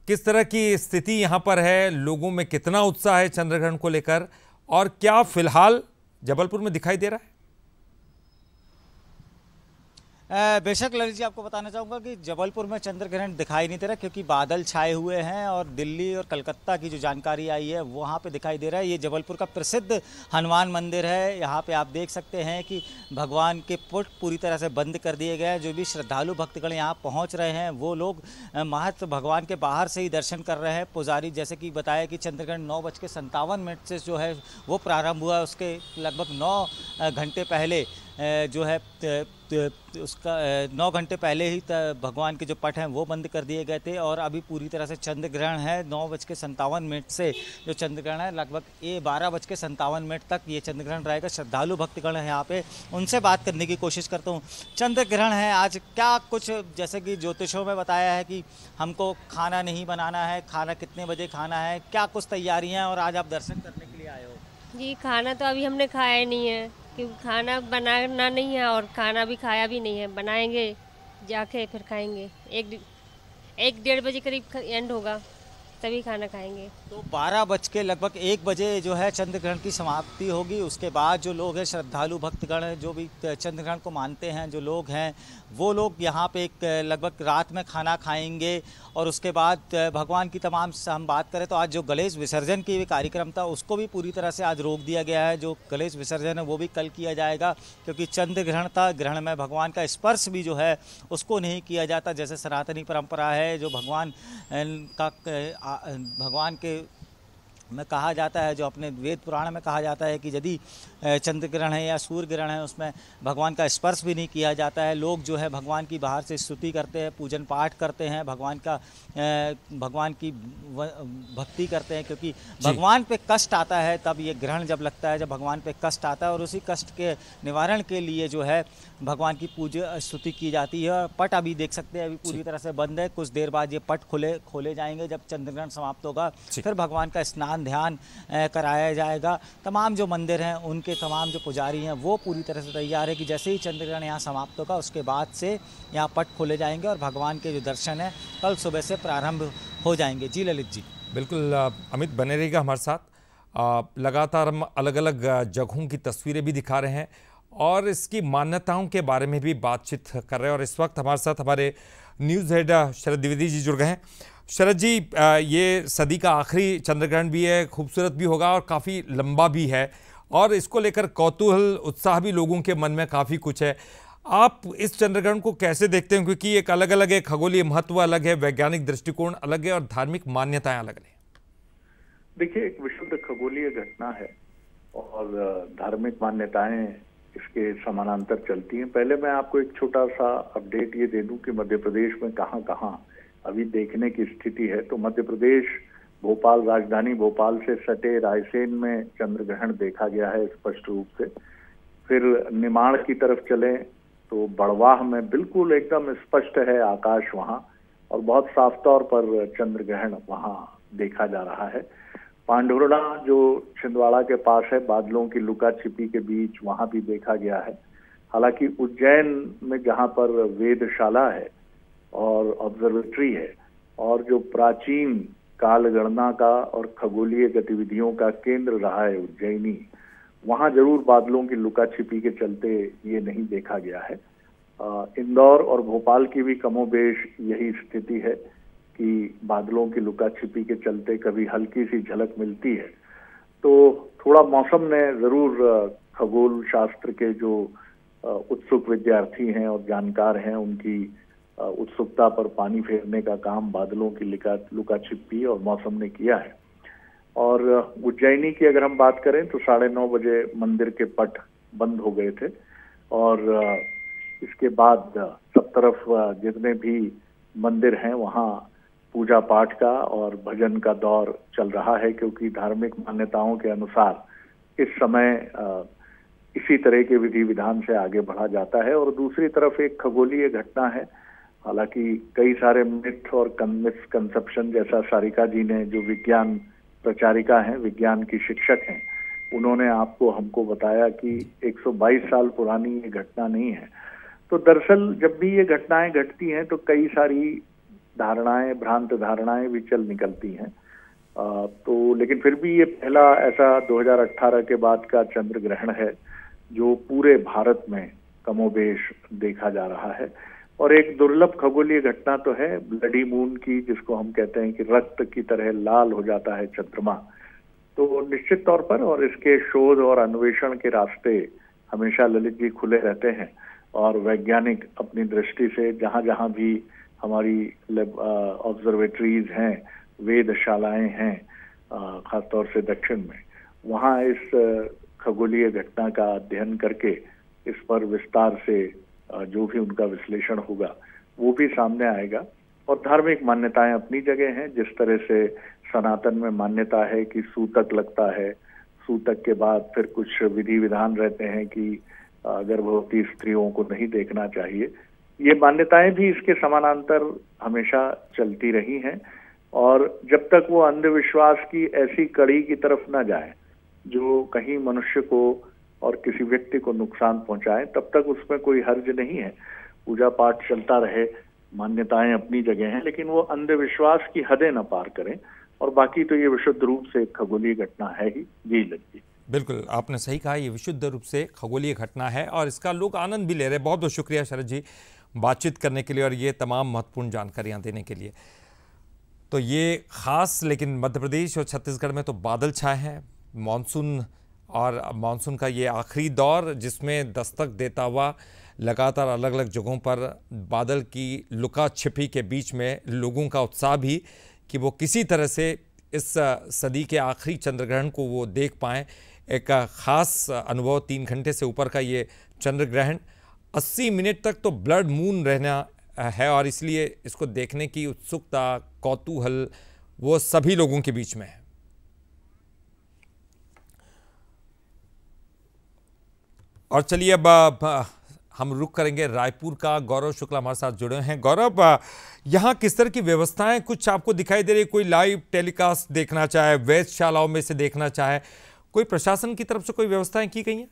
[SPEAKER 1] किस तरह की स्थिति यहाँ पर है, लोगों में कितना उत्साह है चंद्रग्रहण को लेकर, और क्या फिलहाल जबलपुर में दिखाई दे रहा है?
[SPEAKER 9] बेशक ललित जी, आपको बताना चाहूँगा कि जबलपुर में चंद्र ग्रहण दिखाई नहीं दे रहा क्योंकि बादल छाए हुए हैं, और दिल्ली और कलकत्ता की जो जानकारी आई है वहाँ पे दिखाई दे रहा है। ये जबलपुर का प्रसिद्ध हनुमान मंदिर है। यहाँ पे आप देख सकते हैं कि भगवान के पुट पूरी तरह से बंद कर दिए गए हैं। जो भी श्रद्धालु भक्तगण यहाँ पहुँच रहे हैं वो लोग महत्व भगवान के बाहर से ही दर्शन कर रहे हैं। पुजारी जैसे कि बताया कि चंद्रग्रहण 9:57 से जो है वो प्रारंभ हुआ, उसके लगभग 9 घंटे पहले जो है उसका 9 घंटे पहले ही भगवान के जो पट हैं वो बंद कर दिए गए थे। और अभी पूरी तरह से चंद्र ग्रहण है। 9:57 से जो चंद्र ग्रहण है लगभग 12:57 तक ये चंद्र ग्रहण रहेगा। श्रद्धालु भक्तगण है यहाँ पे, उनसे बात करने की कोशिश करता हूँ। चंद्र ग्रहण है आज, क्या कुछ जैसे कि ज्योतिषों में बताया है कि हमको खाना नहीं बनाना है, खाना कितने बजे खाना है, क्या कुछ तैयारियाँ हैं और आज आप दर्शन करने के लिए आए हो?
[SPEAKER 10] जी, खाना तो अभी हमने खाया नहीं है क्योंकि खाना बनाना नहीं है और खाना भी खाया भी नहीं है। बनाएंगे जाके फिर खाएंगे। 1-1:30 बजे करीब एंड होगा, तभी खाना खाएंगे।
[SPEAKER 9] तो 12 बज के लगभग 1 बजे जो है चंद्र ग्रहण की समाप्ति होगी। उसके बाद जो लोग हैं श्रद्धालु भक्तगण हैं, जो भी चंद्र ग्रहण को मानते हैं जो लोग हैं, वो लोग यहाँ पे एक लगभग रात में खाना खाएंगे। और उसके बाद भगवान की तमाम हम बात करें तो आज जो गणेश विसर्जन की भी कार्यक्रम था उसको भी पूरी तरह से आज रोक दिया गया है। जो गणेश विसर्जन है वो भी कल किया जाएगा क्योंकि चंद्र ग्रहण था। ग्रहण में भगवान का स्पर्श भी जो है उसको नहीं किया जाता, जैसे सनातनी परंपरा है। जो भगवान के में कहा जाता है, जो अपने वेद पुराण में कहा जाता है कि यदि चंद्र ग्रहण है या सूर्य ग्रहण है उसमें भगवान का स्पर्श भी नहीं किया जाता है। लोग जो है भगवान की बाहर से स्तुति करते हैं, पूजन पाठ करते हैं, भगवान की भक्ति करते हैं क्योंकि भगवान पे कष्ट आता है तब ये ग्रहण जब लगता है, जब भगवान पे कष्ट आता है। और उसी कष्ट के निवारण के लिए जो है भगवान की पूजा स्तुति की जाती है। और पट अभी देख सकते हैं अभी पूरी तरह से बंद है। कुछ देर बाद ये पट खोले जाएंगे। जब चंद्रग्रहण समाप्त होगा फिर भगवान का स्नान ध्यान कराया जाएगा। तमाम जो मंदिर हैं उनके तमाम जो पुजारी हैं वो पूरी तरह से तैयार है कि जैसे ही चंद्रग्रहण यहाँ समाप्त होगा उसके बाद से यहाँ पट खोले जाएंगे और भगवान के जो दर्शन है कल सुबह से प्रारंभ हो जाएंगे। जी ललित जी।
[SPEAKER 1] बिल्कुल अमित, बने रहिएगा हमारे साथ। लगातार हम अलग अलग जगहों की तस्वीरें भी दिखा रहे हैं और इसकी मान्यताओं के बारे में भी बातचीत कर रहे हैं। और इस वक्त हमारे साथ हमारे न्यूज़ हेड शरद द्विवेदी जी जुड़ गए हैं। शरद जी, ये सदी का आखिरी चंद्रग्रहण भी है, खूबसूरत भी होगा और काफ़ी लंबा भी है, और इसको लेकर कौतूहल उत्साह भी लोगों के मन में काफ़ी कुछ है। आप इस चंद्रग्रहण को कैसे देखते हैं, क्योंकि एक अलग अलग है, खगोलीय महत्व अलग है, वैज्ञानिक दृष्टिकोण अलग है और धार्मिक मान्यताएं अलग है?
[SPEAKER 11] देखिए, एक विशुद्ध खगोलीय घटना है और धार्मिक मान्यताएं इसके समानांतर चलती हैं। पहले मैं आपको एक छोटा सा अपडेट ये दे दूं कि मध्य प्रदेश में कहां कहां अभी देखने की स्थिति है। तो मध्य प्रदेश, भोपाल, राजधानी भोपाल से सटे रायसेन में चंद्र ग्रहण देखा गया है स्पष्ट रूप से। फिर निमाड़ की तरफ चलें तो बड़वाह में बिल्कुल एकदम स्पष्ट है आकाश वहां, और बहुत साफ तौर पर चंद्र ग्रहण वहां देखा जा रहा है। पांडुरना जो छिंदवाड़ा के पास है, बादलों की लुका छिपी के बीच, वहां भी देखा गया है। हालांकि उज्जैन में जहां पर वेधशाला है और ऑब्जर्वेटरी है और जो प्राचीन काल गणना का और खगोलीय गतिविधियों का केंद्र रहा है उज्जैनी, वहां जरूर बादलों की लुका छिपी के चलते ये नहीं देखा गया है। इंदौर और भोपाल की भी कमोबेश यही स्थिति है कि बादलों की लुका छिपी के चलते कभी हल्की सी झलक मिलती है। तो थोड़ा मौसम ने जरूर खगोल शास्त्र के जो उत्सुक विद्यार्थी हैं और जानकार हैं, उनकी उत्सुकता पर पानी फेरने का काम बादलों की लुका छिपी और मौसम ने किया है। और उज्जैनी की अगर हम बात करें तो 9:30 बजे मंदिर के पट बंद हो गए थे, और इसके बाद सब तरफ जितने भी मंदिर हैं वहाँ पूजा पाठ का और भजन का दौर चल रहा है, क्योंकि धार्मिक मान्यताओं के अनुसार इस समय इसी तरह के विधि विधान से आगे बढ़ा जाता है। और दूसरी तरफ एक खगोलीय घटना है। हालांकि कई सारे मिथ और मिसकंसेप्शन, जैसा सारिका जी ने, जो विज्ञान प्रचारिका हैं, विज्ञान की शिक्षक हैं, उन्होंने आपको हमको बताया कि 122 साल पुरानी ये घटना नहीं है। तो दरअसल जब भी ये घटनाएं घटती हैं तो कई सारी धारणाएं, भ्रांत धारणाएं भी चल निकलती हैं। तो लेकिन फिर भी ये पहला ऐसा 2018 के बाद का चंद्र ग्रहण है जो पूरे भारत में कमोबेश देखा जा रहा है। और एक दुर्लभ खगोलीय घटना तो है ब्लडी मून की, जिसको हम कहते हैं कि रक्त की तरह लाल हो जाता है चंद्रमा। तो निश्चित तौर पर और इसके शोध और अन्वेषण के रास्ते हमेशा ललित जी खुले रहते हैं, और वैज्ञानिक अपनी दृष्टि से जहां जहां भी हमारी ऑब्जर्वेटरीज हैं, वेधशालाएं हैं, खासतौर से दक्षिण में, वहां इस खगोलीय घटना का अध्ययन करके इस पर विस्तार से जो भी उनका विश्लेषण होगा वो भी सामने आएगा। और धार्मिक मान्यताएं अपनी जगह हैं। जिस तरह से सनातन में मान्यता है कि सूतक लगता है, सूतक के बाद फिर कुछ विधि विधान रहते हैं कि गर्भवती स्त्रियों को नहीं देखना चाहिए, ये मान्यताएं भी इसके समानांतर हमेशा चलती रही हैं। और जब तक वो अंधविश्वास की ऐसी कड़ी की तरफ न जाए जो कहीं मनुष्य को और किसी व्यक्ति को नुकसान पहुंचाए, तब तक उसमें कोई हर्ज नहीं है। पूजा पाठ चलता रहे, मान्यताएं अपनी जगह हैं, लेकिन वो अंधविश्वास की हदें न पार करें। और बाकी तो ये विशुद्ध रूप से खगोलीय घटना है ही। जी ललित,
[SPEAKER 1] बिल्कुल आपने सही कहा, ये विशुद्ध रूप से खगोलीय घटना है और इसका लोग आनंद भी ले रहे हैं। बहुत बहुत शुक्रिया शरद जी बातचीत करने के लिए और ये तमाम महत्वपूर्ण जानकारियाँ देने के लिए। तो ये खास, लेकिन मध्य प्रदेश और छत्तीसगढ़ में तो बादल छाए हैं, मानसून और मानसून का ये आखिरी दौर जिसमें दस्तक देता हुआ लगातार अलग अलग जगहों पर बादल की लुका छिपी के बीच में लोगों का उत्साह भी कि वो किसी तरह से इस सदी के आखिरी चंद्र ग्रहण को वो देख पाएँ। एक ख़ास अनुभव, 3 घंटे से ऊपर का ये चंद्र ग्रहण 80 मिनट तक तो ब्लड मून रहना है और इसलिए इसको देखने की उत्सुकता, कौतूहल वो सभी लोगों के बीच में है। और चलिए अब हम रुक करेंगे रायपुर का। गौरव शुक्ला हमारे साथ जुड़े हैं। गौरव, यहाँ किस तरह की व्यवस्थाएं कुछ आपको दिखाई दे रही? कोई लाइव टेलीकास्ट देखना चाहे, वेधशालाओं में से देखना चाहे, कोई प्रशासन की तरफ से कोई व्यवस्थाएं की गई हैं?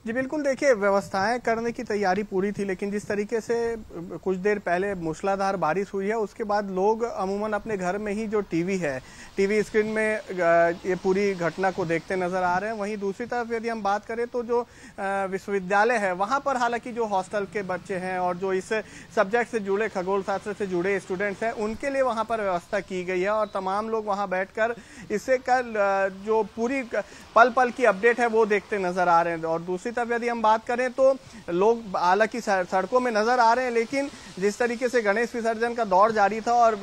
[SPEAKER 7] जी बिल्कुल, देखिए व्यवस्थाएं करने की तैयारी पूरी थी, लेकिन जिस तरीके से कुछ देर पहले मूसलाधार बारिश हुई है उसके बाद लोग अमूमन अपने घर में ही जो टीवी स्क्रीन में ये पूरी घटना को देखते नजर आ रहे हैं। वहीं दूसरी तरफ यदि हम बात करें तो जो विश्वविद्यालय है वहां पर हालांकि जो हॉस्टल के बच्चे हैं और जो इस सब्जेक्ट से जुड़े, खगोल शास्त्र से जुड़े स्टूडेंट्स हैं, उनके लिए वहां पर व्यवस्था की गई है और तमाम लोग वहां बैठकर इससे कल जो पूरी पल पल की अपडेट है वो देखते नजर आ रहे हैं। और दूसरी तरफ यदि हम बात करें तो लोग हालांकि सड़कों में नजर आ रहे हैं, लेकिन जिस तरीके से गणेश विसर्जन का दौर जारी था और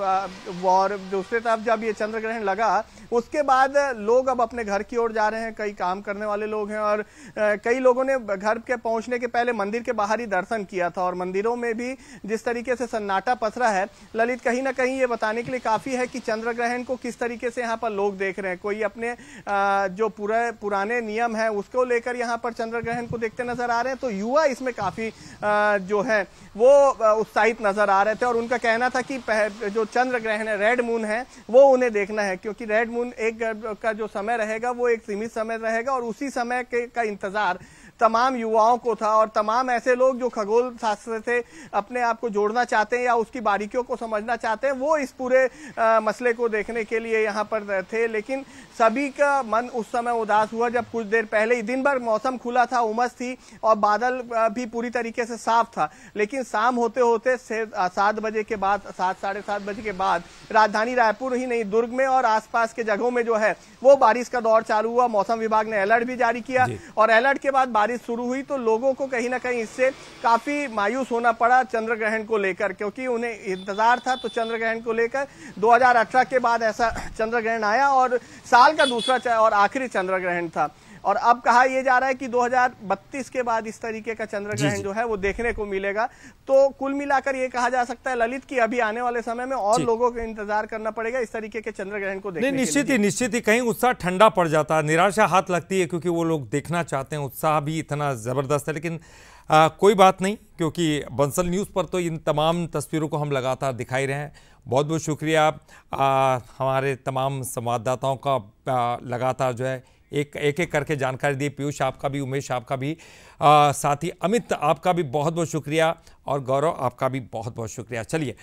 [SPEAKER 7] दूसरी तरफ जब ये चंद्र ग्रहण लगा उसके बाद लोग अब अपने घर की ओर जा रहे हैं, कई काम करने वाले लोग हैं और कई लोगों ने घर के पहुंचने के पहले मंदिर के बाहर ही दर्शन किया था। और मंदिरों में भी जिस तरीके से सन्नाटा पसरा है ललित, कहीं ना कहीं ये बताने के लिए काफी है कि चंद्र ग्रहण को किस तरीके से यहाँ पर लोग देख रहे हैं। कोई अपने जो पुराने नियम है उसको लेकर यहाँ पर चंद्र ग्रहण को देखते नजर आ रहे हैं, तो युवा इसमें काफी जो है वो उत्साहित नजर आ रहे थे। और उनका कहना था कि जो चंद्र ग्रहण है, रेड मून है, वो उन्हें देखना है, क्योंकि रेड मून एक का जो समय रहेगा वो एक सीमित समय रहेगा और उसी समय का इंतजार तमाम युवाओं को था। और तमाम ऐसे लोग जो खगोल शास्त्र से अपने आप को जोड़ना चाहते हैं या उसकी बारीकियों को समझना चाहते हैं, वो इस पूरे मसले को देखने के लिए यहाँ पर थे। लेकिन सभी का मन उस समय उदास हुआ जब कुछ देर पहले ही दिन भर मौसम खुला था, उमस थी और बादल भी पूरी तरीके से साफ था। लेकिन शाम होते होते 7 बजे के बाद, 7-7:30 बजे के बाद राजधानी रायपुर ही नहीं, दुर्ग में और आसपास के जगहों में जो है वो बारिश का दौर चालू हुआ। मौसम विभाग ने अलर्ट भी जारी किया और अलर्ट के बाद बारिश शुरू हुई, तो लोगों को कहीं ना कहीं इससे काफी मायूस होना पड़ा चंद्र ग्रहण को लेकर, क्योंकि उन्हें इंतजार था। तो चंद्र ग्रहण को लेकर 2018 के बाद ऐसा चंद्र ग्रहण आया और साल का दूसरा और आखिरी चंद्र ग्रहण था। और अब कहा यह जा रहा है कि 2032 के बाद इस तरीके का चंद्र ग्रहण जो है वो देखने को मिलेगा। तो कुल मिलाकर ये कहा जा सकता है ललित की अभी आने वाले समय में और लोगों को इंतजार करना पड़ेगा इस तरीके के चंद्र ग्रहण को देखने के लिए।
[SPEAKER 1] निश्चित ही कहीं उत्साह ठंडा पड़ जाता है, निराशा हाथ लगती है, क्योंकि वो लोग देखना चाहते हैं, उत्साह भी इतना जबरदस्त है। लेकिन कोई बात नहीं, क्योंकि बंसल न्यूज़ पर तो इन तमाम तस्वीरों को हम लगातार दिखाई रहे हैं। बहुत बहुत शुक्रिया हमारे तमाम संवाददाताओं का, लगातार जो है एक एक करके जानकारी दी। पीयूष आपका भी, उमेश आपका भी, साथ ही अमित आपका भी बहुत बहुत शुक्रिया और गौरव आपका भी बहुत बहुत शुक्रिया। चलिए